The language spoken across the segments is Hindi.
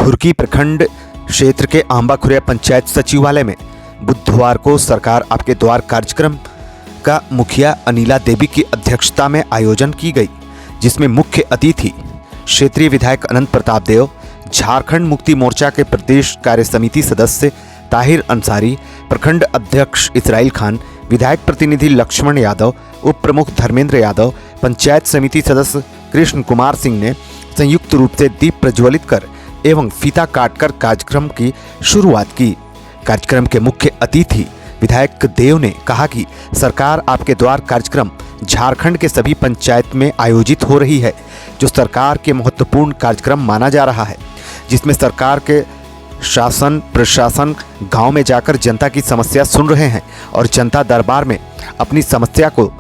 धुरकी प्रखंड क्षेत्र के आंबाखुरिया पंचायत सचिवालय में बुधवार को सरकार आपके द्वार कार्यक्रम का मुखिया अनिला देवी की अध्यक्षता में आयोजन की गई, जिसमें मुख्य अतिथि क्षेत्रीय विधायक अनंत प्रताप देव, झारखंड मुक्ति मोर्चा के प्रदेश कार्य समिति सदस्य ताहिर अंसारी, प्रखंड अध्यक्ष इसराइल खान, विधायक प्रतिनिधि लक्ष्मण यादव, उप प्रमुख धर्मेंद्र यादव, पंचायत समिति सदस्य कृष्ण कुमार सिंह ने संयुक्त रूप से दीप प्रज्वलित कर एवं फीता काटकर कार्यक्रम की शुरुआत की। कार्यक्रम के मुख्य अतिथि विधायक देव ने कहा कि सरकार आपके द्वार कार्यक्रम झारखंड के सभी पंचायत में आयोजित हो रही है, जो सरकार के महत्वपूर्ण कार्यक्रम माना जा रहा है, जिसमें सरकार के शासन प्रशासन गांव में जाकर जनता की समस्या सुन रहे हैं और जनता दरबार में अपनी समस्या को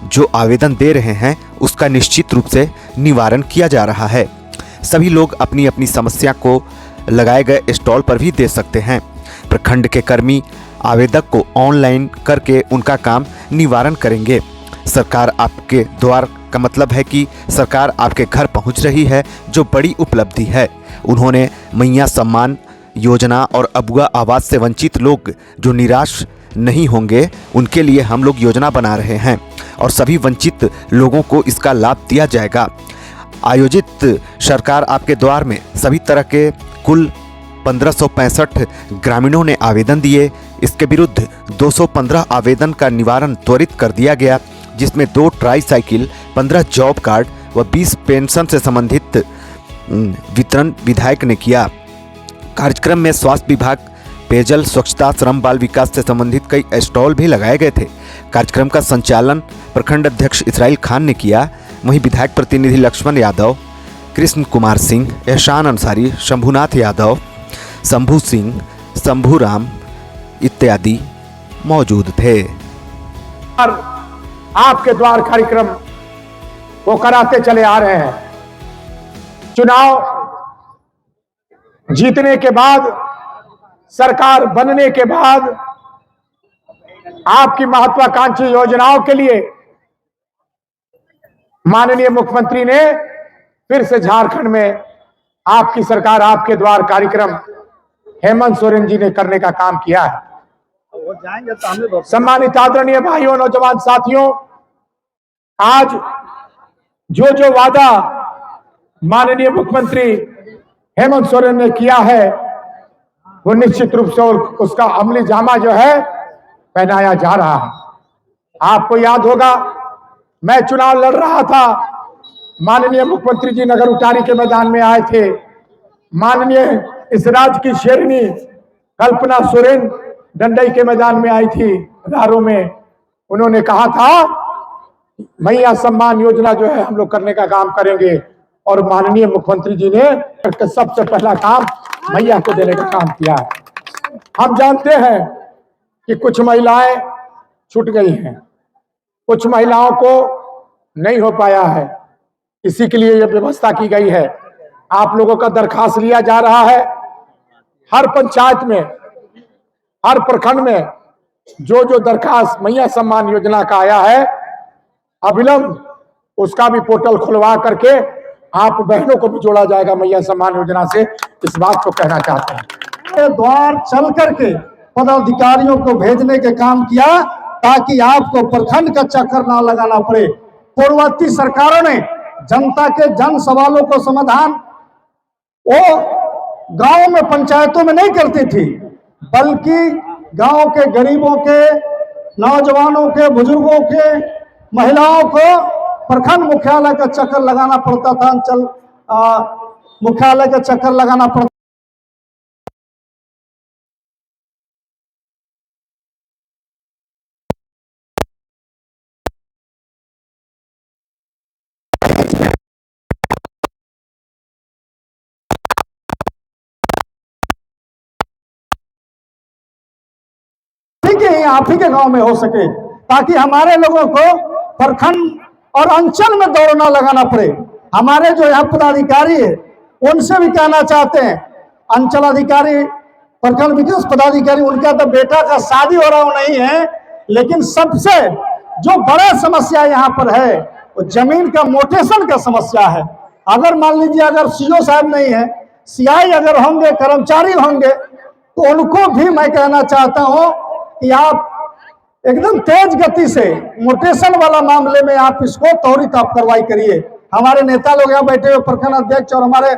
जो आवेदन दे रहे हैं उसका निश्चित रूप से निवारण किया जा रहा है। सभी लोग अपनी अपनी समस्या को लगाए गए स्टॉल पर भी दे सकते हैं। प्रखंड के कर्मी आवेदक को ऑनलाइन करके उनका काम निवारण करेंगे। सरकार आपके द्वार का मतलब है कि सरकार आपके घर पहुंच रही है, जो बड़ी उपलब्धि है। उन्होंने मैया सम्मान योजना और अबुआ आवास से वंचित लोग जो निराश नहीं होंगे, उनके लिए हम लोग योजना बना रहे हैं और सभी वंचित लोगों को इसका लाभ दिया जाएगा। आयोजित सरकार आपके द्वार में सभी तरह के कुल 1565 ग्रामीणों ने आवेदन दिए। इसके विरुद्ध 215 आवेदन का निवारण त्वरित कर दिया गया, जिसमें 2 ट्राईसाइकिल, 15 जॉब कार्ड व 20 पेंशन से संबंधित वितरण विधायक ने किया। कार्यक्रम में स्वास्थ्य विभाग, पेयजल, स्वच्छता, श्रम बाल विकास से संबंधित कई स्टॉल भी लगाए गए थे। कार्यक्रम का संचालन प्रखंड अध्यक्ष इसराइल खान ने किया। वहीं विधायक प्रतिनिधि लक्ष्मण यादव, कृष्ण कुमार सिंह, एहसान अंसारी, शंभुनाथ यादव, शंभू सिंह, शंभू राम इत्यादि मौजूद थे। आपके द्वार कार्यक्रम वो कराते चले आ रहे हैं। चुनाव जीतने के बाद, सरकार बनने के बाद आपकी महत्वाकांक्षी योजनाओं के लिए माननीय मुख्यमंत्री ने फिर से झारखंड में आपकी सरकार आपके द्वार कार्यक्रम हेमंत सोरेन जी ने करने का काम किया है। सम्मानित आदरणीय भाइयों, नौजवान साथियों, आज जो वादा माननीय मुख्यमंत्री हेमंत सोरेन ने किया है, वो निश्चित रूप से उसका अमली जामा जो है पहनाया जा रहा है। आपको याद होगा, मैं चुनाव लड़ रहा था, माननीय मुख्यमंत्री जी नगर उटारी के मैदान में आए थे। माननीय इस राज्य की शेरनी कल्पना सोरेन डंडई के मैदान में आई थी, रारों में। उन्होंने कहा था मैया सम्मान योजना जो है हम लोग करने का काम करेंगे, और माननीय मुख्यमंत्री जी ने सबसे पहला काम मैया को देने का काम किया है। हम जानते हैं कि कुछ महिलाएं छूट गई हैं, कुछ महिलाओं को नहीं हो पाया है, इसी के लिए यह व्यवस्था की गई है। आप लोगों का दरखास्त लिया जा रहा है। हर पंचायत में, हर प्रखंड में जो दरखास्त मैया सम्मान योजना का आया है, अविलंब उसका भी पोर्टल खुलवा करके आप बहनों को भी जोड़ा जाएगा मैया सम्मान योजना से। इस बात को कहना चाहते हैं। द्वार चल करके पदाधिकारियों को भेजने के काम किया, ताकि आपको प्रखंड का चक्कर ना लगाना पड़े। पूर्ववर्ती सरकारों ने जनता के जन सवालों को समाधान वो गांव में, पंचायतों में नहीं करती थी, बल्कि गांव के गरीबों के, नौजवानों के, बुजुर्गों के, महिलाओं को प्रखंड मुख्यालय का चक्कर लगाना पड़ता था, अंचल मुख्यालय का चक्कर लगाना पड़ता। आप ही के गांव में हो सके, ताकि हमारे लोगों को प्रखंड और अंचल में दौड़ना लगाना पड़े। हमारे जो यहाँ पदाधिकारी है, उनसे भी कहना चाहते हैं, अंचल अधिकारी, प्रखंड विकास पदाधिकारी, उनका तो बेटा का शादी हो रहा नहीं है, लेकिन सबसे जो बड़ा समस्या यहाँ पर है वो जमीन का मोटेशन का समस्या है। अगर मान लीजिए अगर सीओ साहब नहीं है, सीआई अगर होंगे, कर्मचारी होंगे, तो उनको भी मैं कहना चाहता हूं कि आप एकदम तेज गति से म्यूटेशन वाला मामले में आप इसको त्वरित आप कार्रवाई करिए। हमारे नेता लोग यहाँ बैठे हुए, प्रखंड अध्यक्ष और हमारे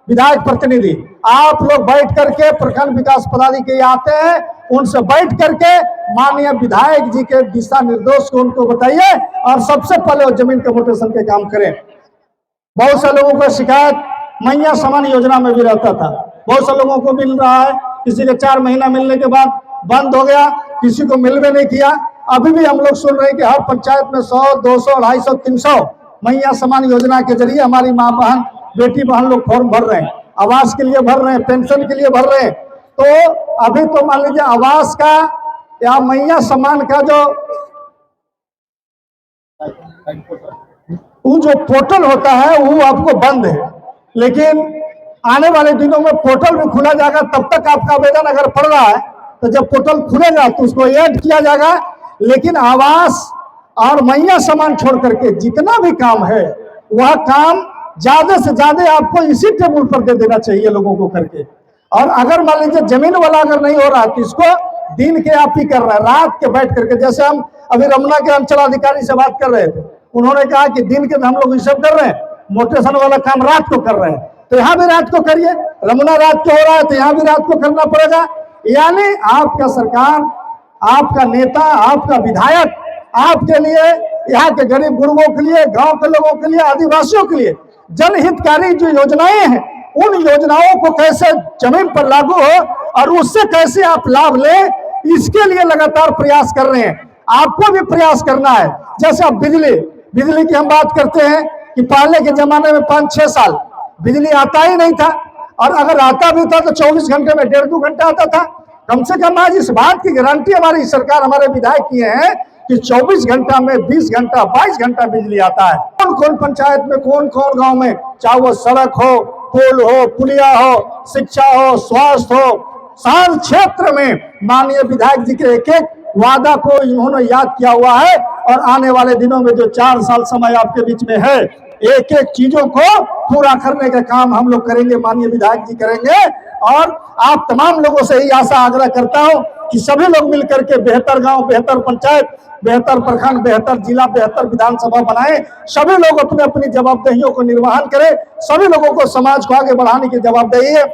विधायक प्रतिनिधि, आप लोग बैठ करके प्रखंड विकास पदाधिकारी आते हैं, उनसे बैठ करके माननीय विधायक जी के दिशा निर्देश को उनको बताइए और सबसे पहले वो जमीन के म्यूटेशन के काम करें। बहुत से लोगों को शिकायत मैया समान योजना में भी रहता था, बहुत से लोगों को मिल रहा है, किसी के 4 महीना मिलने के बाद बंद हो गया, किसी को मिलवे नहीं किया। अभी भी हम लोग सुन रहे हैं कि हर पंचायत में 100, 200, 250, 300 मैया समान योजना के जरिए हमारी माँ बहन, बेटी बहन लोग फॉर्म भर रहे हैं, आवास के लिए भर रहे हैं, पेंशन के लिए भर रहे हैं। तो अभी तो मान लीजिए आवास का या मैया समान का जो पोर्टल होता है वो आपको बंद है, लेकिन आने वाले दिनों में पोर्टल भी खुला जाएगा। तब तक आपका आवेदन अगर पड़ रहा है तो जब पोर्टल खुलेगा तो उसको ऐड किया जाएगा। लेकिन आवास और मैया समान छोड़ करके जितना भी काम है वह काम ज्यादा से ज्यादा आपको इसी टेबल पर दे देना चाहिए लोगों को करके। और अगर मान लीजिए जमीन वाला अगर नहीं हो रहा तो इसको दिन के आप ही कर रहा है, रात के बैठ करके। जैसे हम अभी रमना के अंचलाधिकारी से बात कर रहे थे, उन्होंने कहा कि दिन के हम लोग ये सब कर रहे हैं, मोटेशन वाला काम रात को कर रहे हैं, तो यहाँ भी रात को करिए। रमना रात को हो रहा है तो यहाँ भी रात को करना पड़ेगा। यानी आपका सरकार, आपका नेता, आपका विधायक आपके लिए, यहाँ के गरीब गुरुओं के लिए, गांव के लोगों के लिए, आदिवासियों के लिए जनहितकारी जो योजनाएं हैं, उन योजनाओं को कैसे जमीन पर लागू हो और उससे कैसे आप लाभ लें, इसके लिए लगातार प्रयास कर रहे हैं। आपको भी प्रयास करना है। जैसे अब बिजली की हम बात करते हैं कि पहले के जमाने में 5-6 साल बिजली आता ही नहीं था, और अगर आता भी था तो 24 घंटे में 1.5-2 घंटा आता था। कम से कम आज इस बात की गारंटी हमारी सरकार, हमारे विधायक किए हैं कि 24 घंटा में 20 घंटा 22 घंटा बिजली आता है। कौन कौन पंचायत में, कौन कौन गांव में, चाहे वो सड़क हो, पुल हो, पुलिया हो, शिक्षा हो, स्वास्थ्य हो, सार क्षेत्र में माननीय विधायक जी के एक एक वादा को इन्होंने याद किया हुआ है। और आने वाले दिनों में जो 4 साल समय आपके बीच में है, एक एक चीजों को पूरा करने का काम हम लोग करेंगे, माननीय विधायक जी करेंगे। और आप तमाम लोगों से यही आशा आग्रह करता हूं कि सभी लोग मिलकर के बेहतर गांव, बेहतर पंचायत, बेहतर प्रखंड, बेहतर जिला, बेहतर विधानसभा बनाएं। सभी लोग अपने अपनी जवाबदेहियों को निर्वहन करें, सभी लोगों को समाज को आगे बढ़ाने की जवाबदेही है।